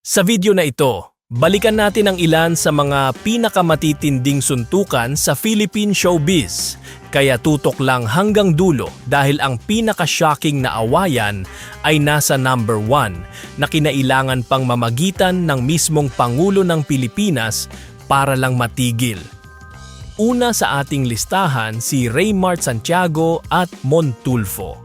Sa video na ito, balikan natin ang ilan sa mga pinakamatitinding suntukan sa Philippine showbiz. Kaya tutok lang hanggang dulo dahil ang pinaka-shocking na awayan ay nasa number 1 na kinailangan pang mamagitan ng mismong Pangulo ng Pilipinas para lang matigil. Una sa ating listahan si Raymart Santiago at Mon Tulfo.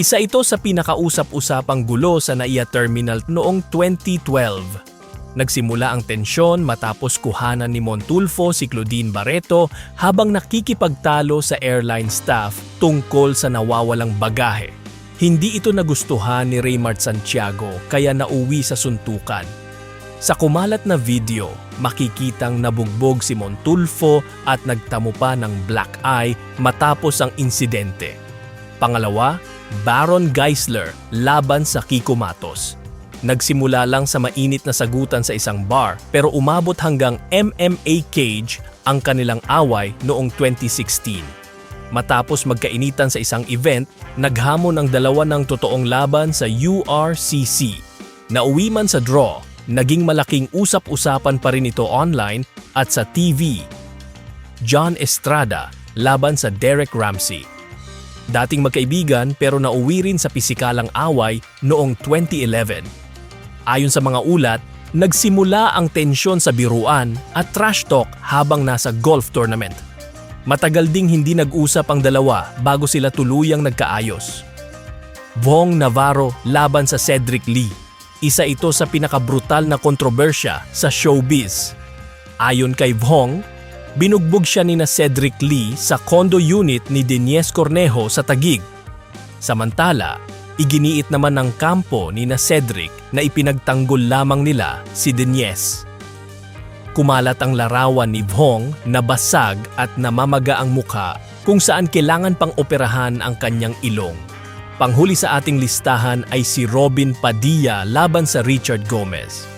Isa ito sa pinakausap-usapang gulo sa NAIA Terminal noong 2012. Nagsimula ang tensyon matapos kuhanan ni Mon Tulfo si Claudine Barreto habang nakikipagtalo sa airline staff tungkol sa nawawalang bagahe. Hindi ito nagustuhan ni Raymart Santiago kaya nauwi sa suntukan. Sa kumalat na video, makikitang nabugbog si Mon Tulfo at nagtamo pa ng black eye matapos ang insidente. Pangalawa, Baron Geisler laban sa Kiko Matos. Nagsimula lang sa mainit na sagutan sa isang bar pero umabot hanggang MMA cage ang kanilang away noong 2016. Matapos magkainitan sa isang event, naghamon ang dalawa ng totoong laban sa URCC. Nauwi man sa draw, naging malaking usap-usapan pa rin ito online at sa TV. John Estrada laban sa Derek Ramsey. Dating magkaibigan pero nauwi rin sa pisikalang away noong 2011. Ayon sa mga ulat, nagsimula ang tensyon sa biruan at trash talk habang nasa golf tournament. Matagal ding hindi nag-usap ang dalawa bago sila tuluyang nagkaayos. Vhong Navarro laban sa Cedric Lee. Isa ito sa pinakabrutal na kontrobersya sa showbiz. Ayon kay Vhong, binugbog siya ni Cedric Lee sa condo unit ni Denies Cornejo sa Taguig. Samantala, iginiit naman ng kampo ni Cedric na ipinagtanggol lamang nila si Denies. Kumalat ang larawan ni Vhong na basag at namamaga ang mukha kung saan kailangan pang operahan ang kanyang ilong. Panghuli sa ating listahan ay si Robin Padilla laban sa Richard Gomez.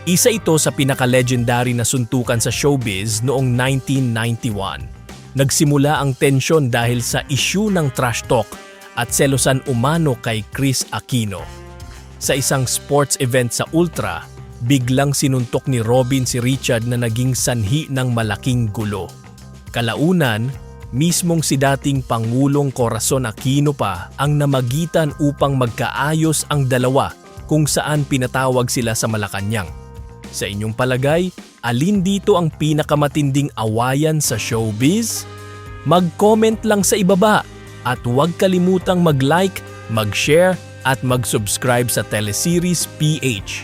Isa ito sa pinaka-legendary na suntukan sa showbiz noong 1991. Nagsimula ang tensyon dahil sa issue ng trash talk at selosan umano kay Chris Aquino. Sa isang sports event sa Ultra, biglang sinuntok ni Robin si Richard na naging sanhi ng malaking gulo. Kalaunan, mismong si dating Pangulong Corazon Aquino pa ang namagitan upang magkaayos ang dalawa kung saan pinatawag sila sa Malacanang. Sa inyong palagay, alin dito ang pinakamatinding awayan sa showbiz? Mag-comment lang sa ibaba at huwag kalimutang mag-like, mag-share at mag-subscribe sa Teleseries PH.